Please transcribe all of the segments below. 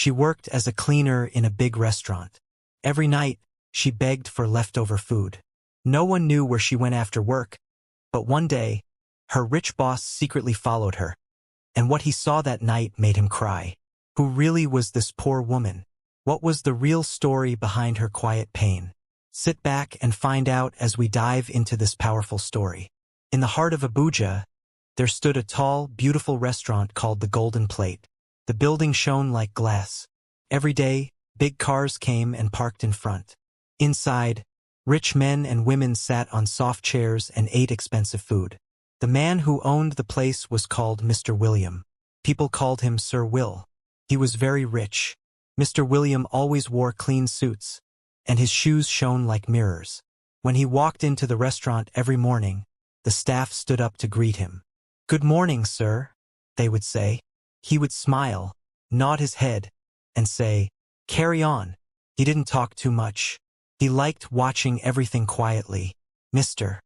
She worked as a cleaner in a big restaurant. Every night, she begged for leftover food. No one knew where she went after work, but one day, her rich boss secretly followed her, and what he saw that night made him cry. Who really was this poor woman? What was the real story behind her quiet pain? Sit back and find out as we dive into this powerful story. In the heart of Abuja, there stood a tall, beautiful restaurant called the Golden Plate. The building shone like glass. Every day, big cars came and parked in front. Inside, rich men and women sat on soft chairs and ate expensive food. The man who owned the place was called Mr. William. People called him Sir Will. He was very rich. Mr. William always wore clean suits, and his shoes shone like mirrors. When he walked into the restaurant every morning, the staff stood up to greet him. "Good morning, sir," they would say. He would smile, nod his head, and say, "Carry on." He didn't talk too much. He liked watching everything quietly. Mr.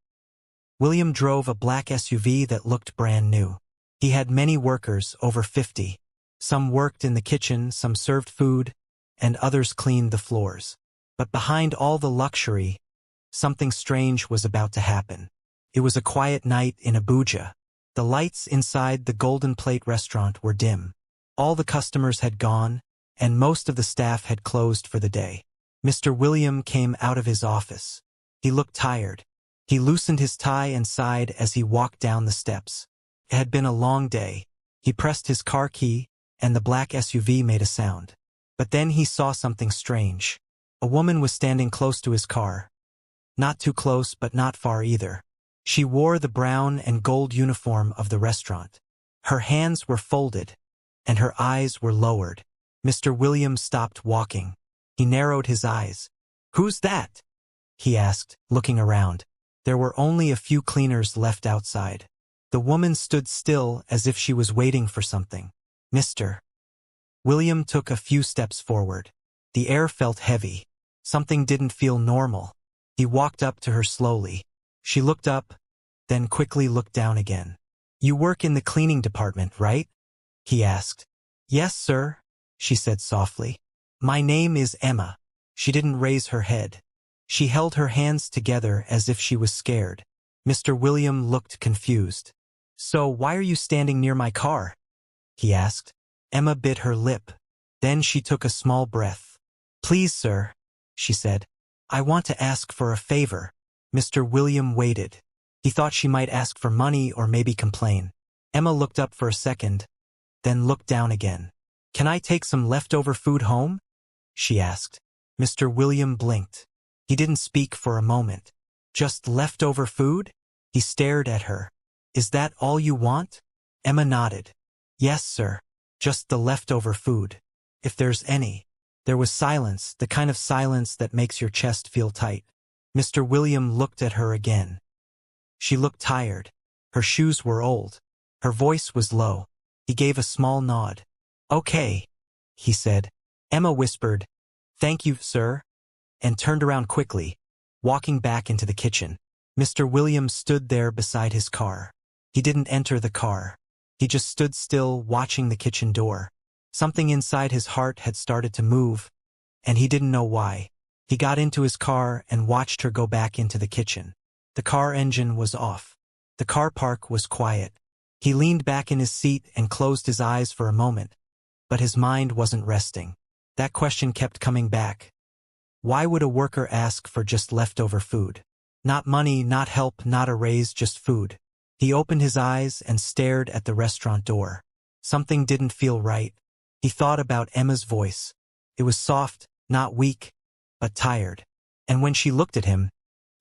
William drove a black SUV that looked brand new. He had many workers, over 50. Some worked in the kitchen, some served food, and others cleaned the floors. But behind all the luxury, something strange was about to happen. It was a quiet night in Abuja. The lights inside the Golden Plate restaurant were dim. All the customers had gone, and most of the staff had closed for the day. Mr. William came out of his office. He looked tired. He loosened his tie and sighed as he walked down the steps. It had been a long day. He pressed his car key, and the black SUV made a sound. But then he saw something strange. A woman was standing close to his car. Not too close, but not far either. She wore the brown and gold uniform of the restaurant. Her hands were folded, and her eyes were lowered. Mr. William stopped walking. He narrowed his eyes. "Who's that?" he asked, looking around. There were only a few cleaners left outside. The woman stood still as if she was waiting for something. Mr. William took a few steps forward. The air felt heavy. Something didn't feel normal. He walked up to her slowly. She looked up, then quickly looked down again. "You work in the cleaning department, right?" he asked. "Yes, sir," she said softly. "My name is Emma." She didn't raise her head. She held her hands together as if she was scared. Mr. William looked confused. "So why are you standing near my car?" he asked. Emma bit her lip. Then she took a small breath. "Please, sir," she said. "I want to ask for a favor." Mr. William waited. He thought she might ask for money or maybe complain. Emma looked up for a second, then looked down again. "Can I take some leftover food home?" she asked. Mr. William blinked. He didn't speak for a moment. "Just leftover food?" He stared at her. "Is that all you want?" Emma nodded. "Yes, sir. Just the leftover food. If there's any." There was silence, the kind of silence that makes your chest feel tight. Mr. William looked at her again. She looked tired. Her shoes were old. Her voice was low. He gave a small nod. "Okay," he said. Emma whispered, "Thank you, sir," and turned around quickly, walking back into the kitchen. Mr. William stood there beside his car. He didn't enter the car. He just stood still, watching the kitchen door. Something inside his heart had started to move, and he didn't know why. He got into his car and watched her go back into the kitchen. The car engine was off. The car park was quiet. He leaned back in his seat and closed his eyes for a moment, but his mind wasn't resting. That question kept coming back. Why would a worker ask for just leftover food? Not money, not help, not a raise, just food. He opened his eyes and stared at the restaurant door. Something didn't feel right. He thought about Emma's voice. It was soft, not weak, but tired. And when she looked at him,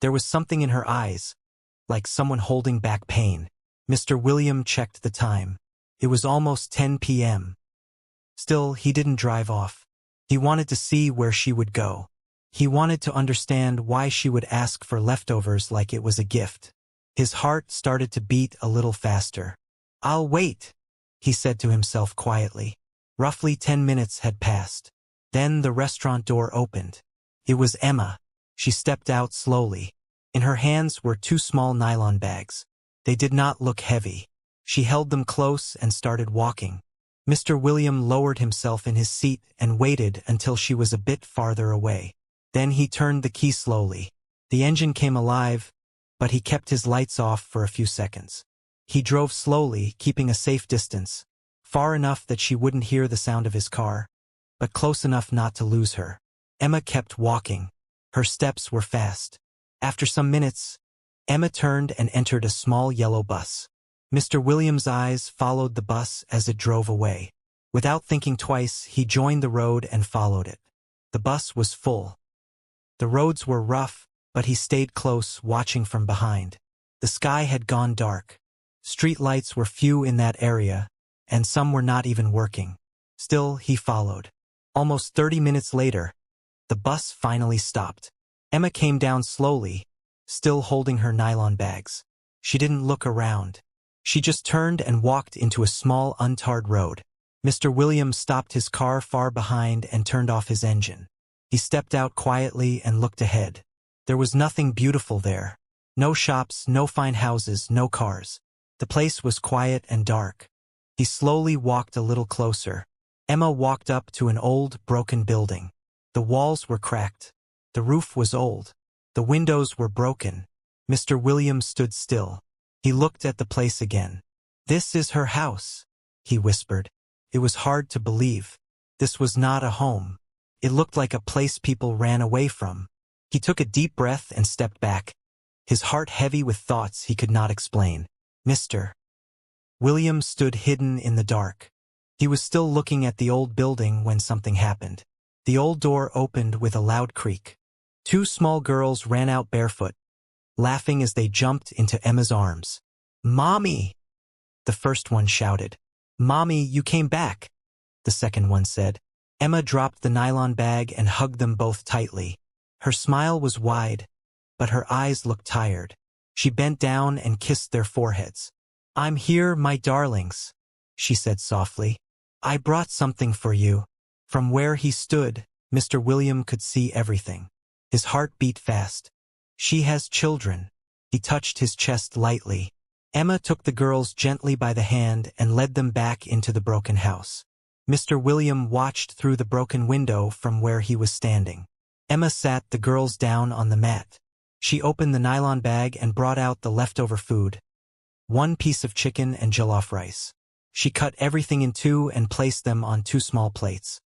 there was something in her eyes, like someone holding back pain. Mr. William checked the time. It was almost 10 p.m. Still, he didn't drive off. He wanted to see where she would go. He wanted to understand why she would ask for leftovers like it was a gift. His heart started to beat a little faster. "I'll wait," he said to himself quietly. Roughly 10 minutes had passed. Then the restaurant door opened. It was Emma. She stepped out slowly. In her hands were 2 small nylon bags. They did not look heavy. She held them close and started walking. Mr. William lowered himself in his seat and waited until she was a bit farther away. Then he turned the key slowly. The engine came alive, but he kept his lights off for a few seconds. He drove slowly, keeping a safe distance, far enough that she wouldn't hear the sound of his car, but close enough not to lose her. Emma kept walking. Her steps were fast. After some minutes, Emma turned and entered a small yellow bus. Mr. William's eyes followed the bus as it drove away. Without thinking twice, he joined the road and followed it. The bus was full. The roads were rough, but he stayed close, watching from behind. The sky had gone dark. Street lights were few in that area, and some were not even working. Still, he followed. Almost 30 minutes later, the bus finally stopped. Emma came down slowly, still holding her nylon bags. She didn't look around. She just turned and walked into a small, untarred road. Mr. Williams stopped his car far behind and turned off his engine. He stepped out quietly and looked ahead. There was nothing beautiful there. No shops, no fine houses, no cars. The place was quiet and dark. He slowly walked a little closer. Emma walked up to an old, broken building. The walls were cracked. The roof was old. The windows were broken. Mr. Williams stood still. He looked at the place again. "This is her house," he whispered. It was hard to believe. This was not a home. It looked like a place people ran away from. He took a deep breath and stepped back, his heart heavy with thoughts he could not explain. Mr. Williams stood hidden in the dark. He was still looking at the old building when something happened. The old door opened with a loud creak. Two small girls ran out barefoot, laughing as they jumped into Emma's arms. "Mommy!" the first one shouted. "Mommy, you came back," the second one said. Emma dropped the nylon bag and hugged them both tightly. Her smile was wide, but her eyes looked tired. She bent down and kissed their foreheads. "I'm here, my darlings," she said softly. "I brought something for you." From where he stood, Mr. William could see everything. His heart beat fast. "She has children." He touched his chest lightly. Emma took the girls gently by the hand and led them back into the broken house. Mr. William watched through the broken window from where he was standing. Emma sat the girls down on the mat. She opened the nylon bag and brought out the leftover food. One piece of chicken and jollof rice. She cut everything in two and placed them on two small plates.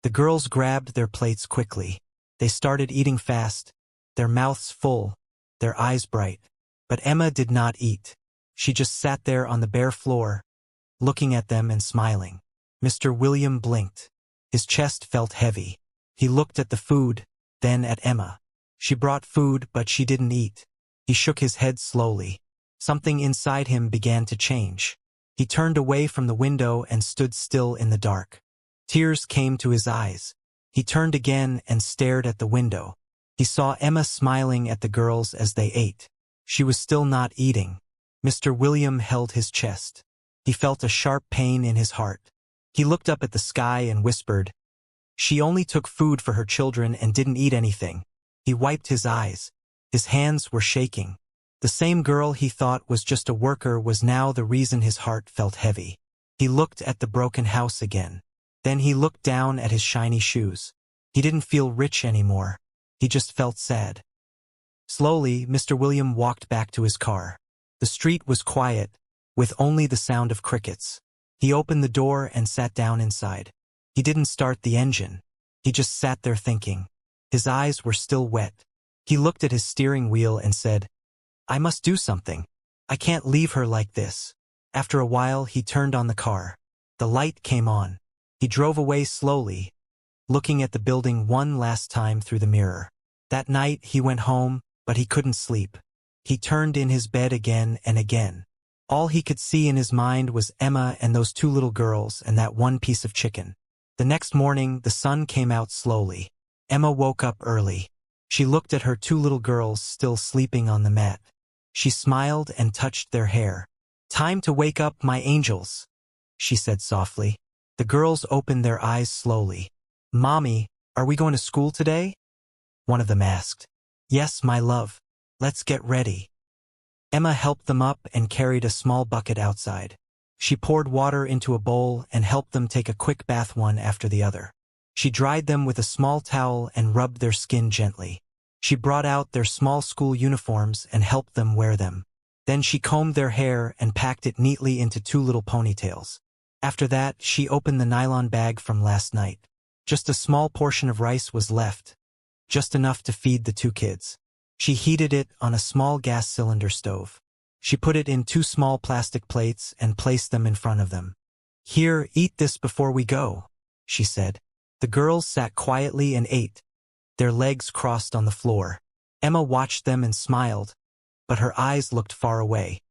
The girls grabbed their plates quickly. They started eating fast, their mouths full, their eyes bright. But Emma did not eat. She just sat there on the bare floor, looking at them and smiling. Mr. William blinked. His chest felt heavy. He looked at the food, then at Emma. She brought food, but she didn't eat. He shook his head slowly. Something inside him began to change. He turned away from the window and stood still in the dark. Tears came to his eyes. He turned again and stared at the window. He saw Emma smiling at the girls as they ate. She was still not eating. Mr. William held his chest. He felt a sharp pain in his heart. He looked up at the sky and whispered, "She only took food for her children and didn't eat anything." He wiped his eyes. His hands were shaking. The same girl he thought was just a worker was now the reason his heart felt heavy. He looked at the broken house again. Then he looked down at his shiny shoes. He didn't feel rich anymore. He just felt sad. Slowly, Mr. William walked back to his car. The street was quiet, with only the sound of crickets. He opened the door and sat down inside. He didn't start the engine. He just sat there thinking. His eyes were still wet. He looked at his steering wheel and said, "I must do something. I can't leave her like this." After a while, he turned on the car. The light came on. He drove away slowly, looking at the building one last time through the mirror. That night, he went home, but he couldn't sleep. He turned in his bed again and again. All he could see in his mind was Emma and those two little girls and that one piece of chicken. The next morning, the sun came out slowly. Emma woke up early. She looked at her two little girls still sleeping on the mat. She smiled and touched their hair. "Time to wake up, my angels," she said softly. The girls opened their eyes slowly. "Mommy, are we going to school today?" one of them asked. "Yes, my love. Let's get ready." Emma helped them up and carried a small bucket outside. She poured water into a bowl and helped them take a quick bath one after the other. She dried them with a small towel and rubbed their skin gently. She brought out their small school uniforms and helped them wear them. Then she combed their hair and packed it neatly into 2 little ponytails. After that, she opened the nylon bag from last night. Just a small portion of rice was left, just enough to feed the 2 kids. She heated it on a small gas cylinder stove. She put it in 2 small plastic plates and placed them in front of them. "Here, eat this before we go," she said. The girls sat quietly and ate, their legs crossed on the floor. Emma watched them and smiled, but her eyes looked far away.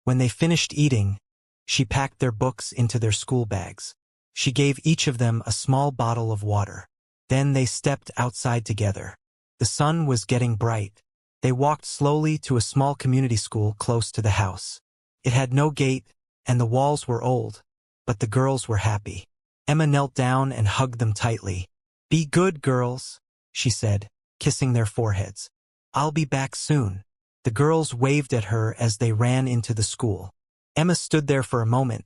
When they finished eating, she packed their books into their school bags. She gave each of them a small bottle of water. Then they stepped outside together. The sun was getting bright. They walked slowly to a small community school close to the house. It had no gate, and the walls were old, but the girls were happy. Emma knelt down and hugged them tightly. "Be good, girls," she said, kissing their foreheads. "I'll be back soon." The girls waved at her as they ran into the school. Emma stood there for a moment,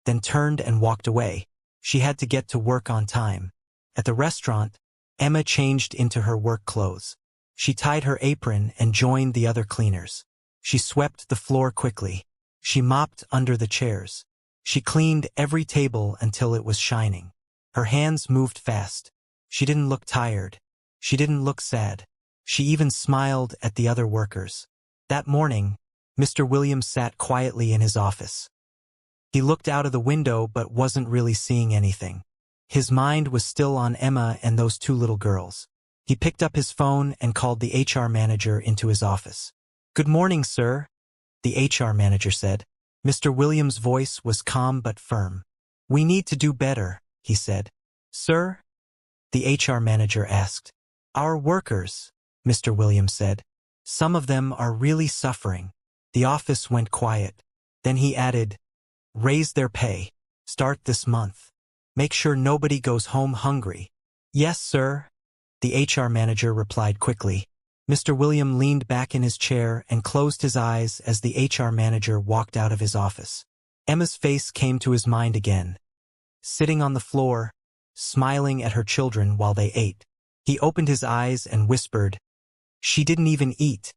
then turned and walked away. She had to get to work on time. At the restaurant, Emma changed into her work clothes. She tied her apron and joined the other cleaners. She swept the floor quickly. She mopped under the chairs. She cleaned every table until it was shining. Her hands moved fast. She didn't look tired. She didn't look sad. She even smiled at the other workers. That morning, Mr. Williams sat quietly in his office. He looked out of the window but wasn't really seeing anything. His mind was still on Emma and those 2 little girls. He picked up his phone and called the HR manager into his office. "Good morning, sir," the HR manager said. Mr. Williams' voice was calm but firm. "We need to do better," he said. "Sir?" the HR manager asked. "Our workers," Mr. Williams said. "Some of them are really suffering." The office went quiet. Then he added, "Raise their pay. Start this month. Make sure nobody goes home hungry." "Yes, sir," the HR manager replied quickly. Mr. William leaned back in his chair and closed his eyes as the HR manager walked out of his office. Emma's face came to his mind again. Sitting on the floor, smiling at her children while they ate. He opened his eyes and whispered, "She didn't even eat."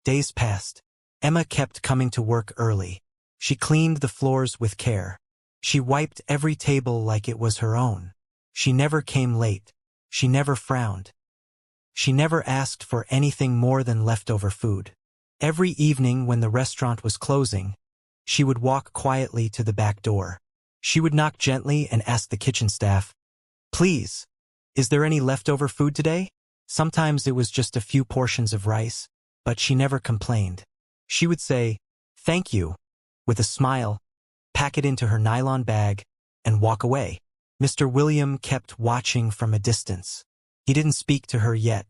Days passed. Emma kept coming to work early. She cleaned the floors with care. She wiped every table like it was her own. She never came late. She never frowned. She never asked for anything more than leftover food. Every evening when the restaurant was closing, she would walk quietly to the back door. She would knock gently and ask the kitchen staff, "Please, is there any leftover food today?" Sometimes it was just a few portions of rice, but she never complained. She would say, "Thank you," with a smile, pack it into her nylon bag, and walk away. Mr. William kept watching from a distance. He didn't speak to her yet.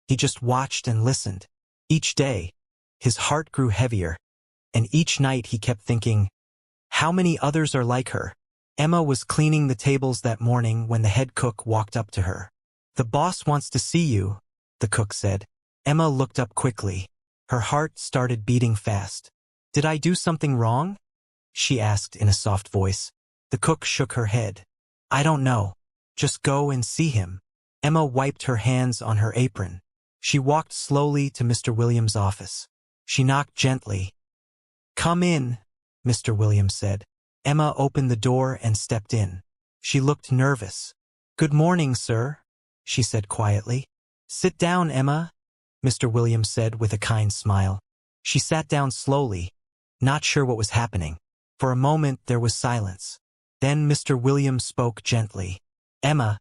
He just watched and listened. Each day, his heart grew heavier, and each night he kept thinking, how many others are like her? Emma was cleaning the tables that morning when the head cook walked up to her. "The boss wants to see you," the cook said. Emma looked up quickly. Her heart started beating fast. "Did I do something wrong?" she asked in a soft voice. The cook shook her head. "I don't know. Just go and see him." Emma wiped her hands on her apron. She walked slowly to Mr. Williams' office. She knocked gently. "Come in," Mr. Williams said. Emma opened the door and stepped in. She looked nervous. "Good morning, sir," she said quietly. "Sit down, Emma," Mr. Williams said with a kind smile. She sat down slowly, not sure what was happening. For a moment there was silence. Then Mr. Williams spoke gently. "Emma,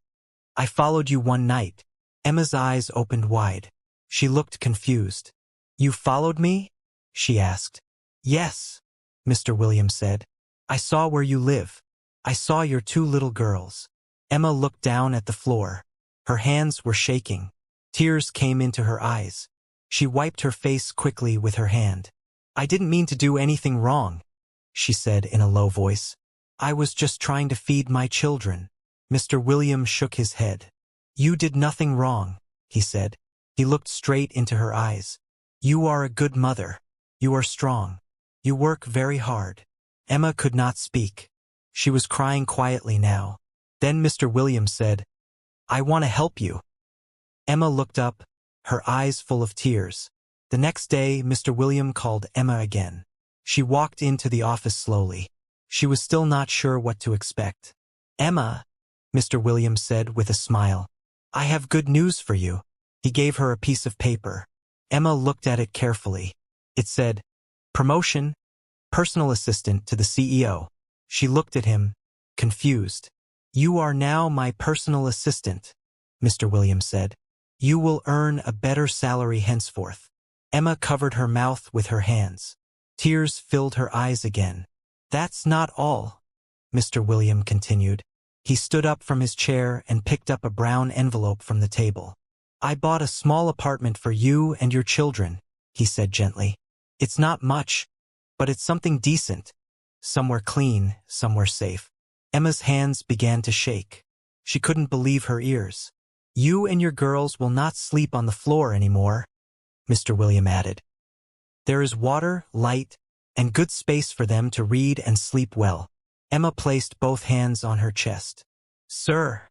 I followed you one night." Emma's eyes opened wide. She looked confused. "You followed me?" she asked. "Yes," Mr. Williams said. "I saw where you live. I saw your 2 little girls." Emma looked down at the floor. Her hands were shaking. Tears came into her eyes. She wiped her face quickly with her hand. "I didn't mean to do anything wrong," she said in a low voice. "I was just trying to feed my children." Mr. Williams shook his head. "You did nothing wrong," he said. He looked straight into her eyes. "You are a good mother. You are strong. You work very hard. Emma could not speak. She was crying quietly now. Then Mr. Williams said, "I want to help you." Emma looked up, her eyes full of tears. The next day, Mr. William called Emma again. She walked into the office slowly. She was still not sure what to expect. "Emma," Mr. Williams said with a smile, "I have good news for you." He gave her a piece of paper. Emma looked at it carefully. It said, "Promotion, personal assistant to the CEO." She looked at him, confused. "You are now my personal assistant," Mr. Williams said. "You will earn a better salary henceforth." Emma covered her mouth with her hands. Tears filled her eyes again. "That's not all," Mr. William continued. He stood up from his chair and picked up a brown envelope from the table. "I bought a small apartment for you and your children," he said gently. "It's not much, but it's something decent. Somewhere clean, somewhere safe." Emma's hands began to shake. She couldn't believe her ears. "You and your girls will not sleep on the floor anymore," Mr. William added. "There is water, light, and good space for them to read and sleep well." Emma placed both hands on her chest. "Sir,"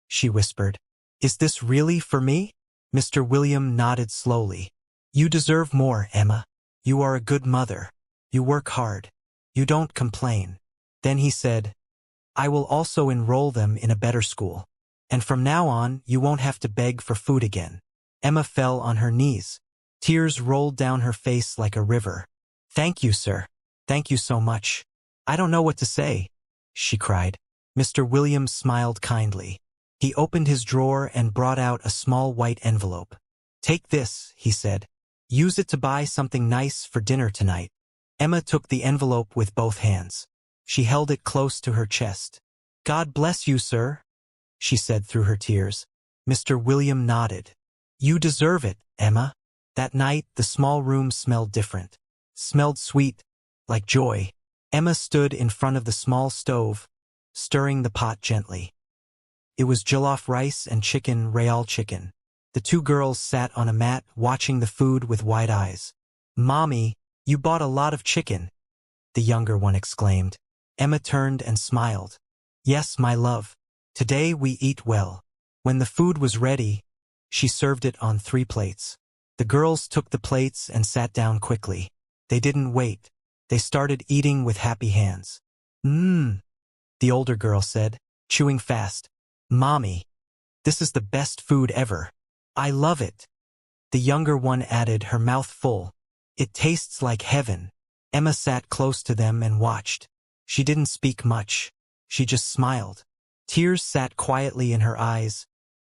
she whispered, "is this really for me?" Mr. William nodded slowly. "You deserve more, Emma. You are a good mother. You work hard. You don't complain." Then he said, "I will also enroll them in a better school. And from now on, you won't have to beg for food again." Emma fell on her knees. Tears rolled down her face like a river. "Thank you, sir. Thank you so much. I don't know what to say," she cried. Mr. Williams smiled kindly. He opened his drawer and brought out a small white envelope. "Take this," he said. "Use it to buy something nice for dinner tonight." Emma took the envelope with both hands. She held it close to her chest. "God bless you, sir," she said through her tears. Mr. William nodded. "You deserve it, Emma." That night, the small room smelled different. Smelled sweet, like joy. Emma stood in front of the small stove, stirring the pot gently. It was jollof rice and chicken, Real chicken. The two girls sat on a mat, watching the food with wide eyes. "Mommy, you bought a lot of chicken," the younger one exclaimed. Emma turned and smiled. "Yes, my love. Today we eat well." When the food was ready, she served it on 3 plates. The girls took the plates and sat down quickly. They didn't wait. They started eating with happy hands. "Mmm," the older girl said, chewing fast. "Mommy, this is the best food ever. I love it." The younger one added, her mouth full. "It tastes like heaven." Emma sat close to them and watched. She didn't speak much. She just smiled. Tears sat quietly in her eyes,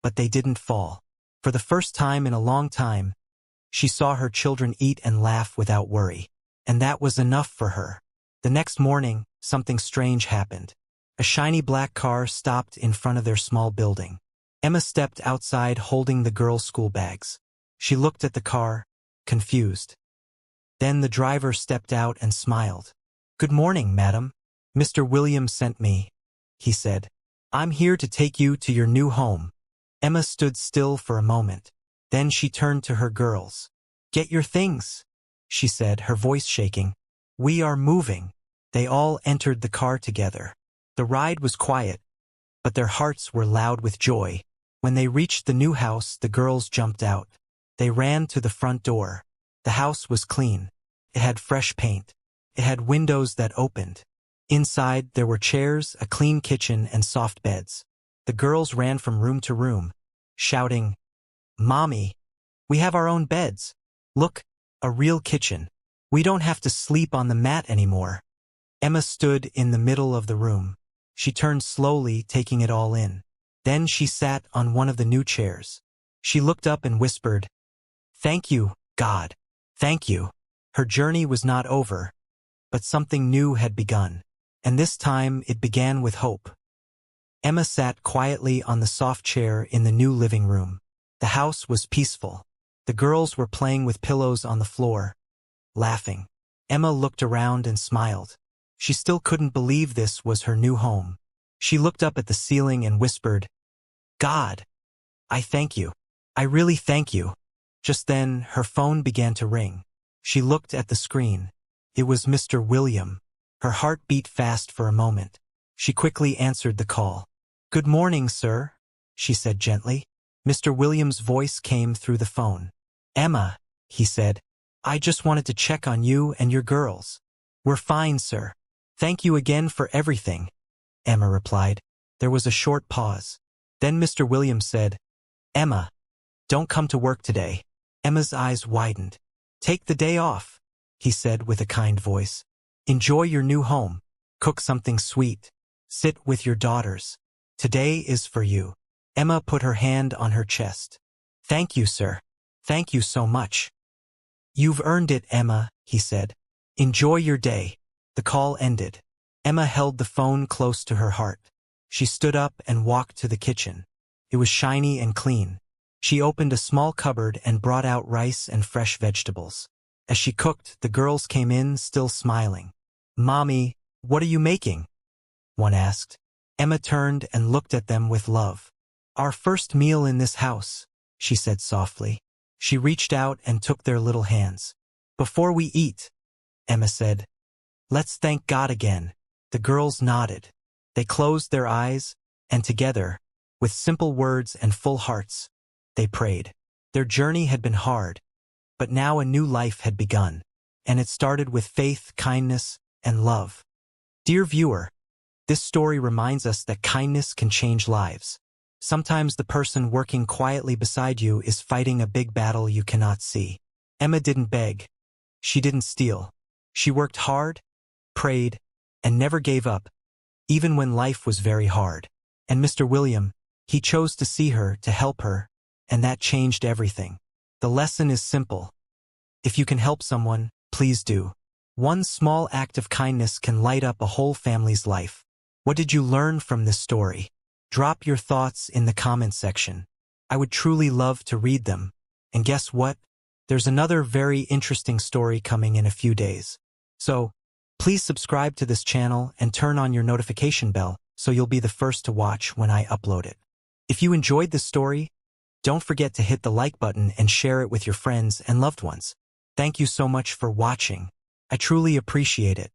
but they didn't fall. For the first time in a long time, she saw her children eat and laugh without worry. And that was enough for her. The next morning, something strange happened. A shiny black car stopped in front of their small building. Emma stepped outside holding the girls' school bags. She looked at the car, confused. Then the driver stepped out and smiled. "Good morning, madam. Mr. Williams sent me," he said. "I'm here to take you to your new home." Emma stood still for a moment. Then she turned to her girls. "Get your things," she said, her voice shaking. "We are moving." They all entered the car together. The ride was quiet, but their hearts were loud with joy. When they reached the new house, the girls jumped out. They ran to the front door. The house was clean. It had fresh paint. It had windows that opened. Inside, there were chairs, a clean kitchen, and soft beds. The girls ran from room to room, shouting, "Mommy, we have our own beds. Look, a real kitchen. We don't have to sleep on the mat anymore." Emma stood in the middle of the room. She turned slowly, taking it all in. Then she sat on one of the new chairs. She looked up and whispered, "Thank you, God. Thank you." Her journey was not over, but something new had begun. And this time it began with hope. Emma sat quietly on the soft chair in the new living room. The house was peaceful. The girls were playing with pillows on the floor, laughing. Emma looked around and smiled. She still couldn't believe this was her new home. She looked up at the ceiling and whispered, "God, I thank you. I really thank you." Just then, her phone began to ring. She looked at the screen. It was Mr. William. Her heart beat fast for a moment. She quickly answered the call. "Good morning, sir," she said gently. Mr. Williams' voice came through the phone. "Emma," he said, "I just wanted to check on you and your girls." "We're fine, sir. Thank you again for everything," Emma replied. There was a short pause. Then Mr. Williams said, "Emma, don't come to work today." Emma's eyes widened. "Take the day off," he said with a kind voice. "Enjoy your new home. Cook something sweet. Sit with your daughters. Today is for you." Emma put her hand on her chest. "Thank you, sir. Thank you so much." "You've earned it, Emma," he said. "Enjoy your day." The call ended. Emma held the phone close to her heart. She stood up and walked to the kitchen. It was shiny and clean. She opened a small cupboard and brought out rice and fresh vegetables. As she cooked, the girls came in, still smiling. "Mommy, what are you making?" one asked. Emma turned and looked at them with love. "Our first meal in this house," she said softly. She reached out and took their little hands. "Before we eat," Emma said, "let's thank God again." The girls nodded. They closed their eyes, and together, with simple words and full hearts, they prayed. Their journey had been hard, but now a new life had begun, and it started with faith, kindness, and love. Dear viewer, this story reminds us that kindness can change lives. Sometimes the person working quietly beside you is fighting a big battle you cannot see. Emma didn't beg. She didn't steal. She worked hard, prayed, and never gave up, even when life was very hard. And Mr. William, he chose to see her, to help her, and that changed everything. The lesson is simple. If you can help someone, please do. One small act of kindness can light up a whole family's life. What did you learn from this story? Drop your thoughts in the comment section. I would truly love to read them. And guess what? There's another very interesting story coming in a few days. So, please subscribe to this channel and turn on your notification bell so you'll be the first to watch when I upload it. If you enjoyed this story, don't forget to hit the like button and share it with your friends and loved ones. Thank you so much for watching. I truly appreciate it.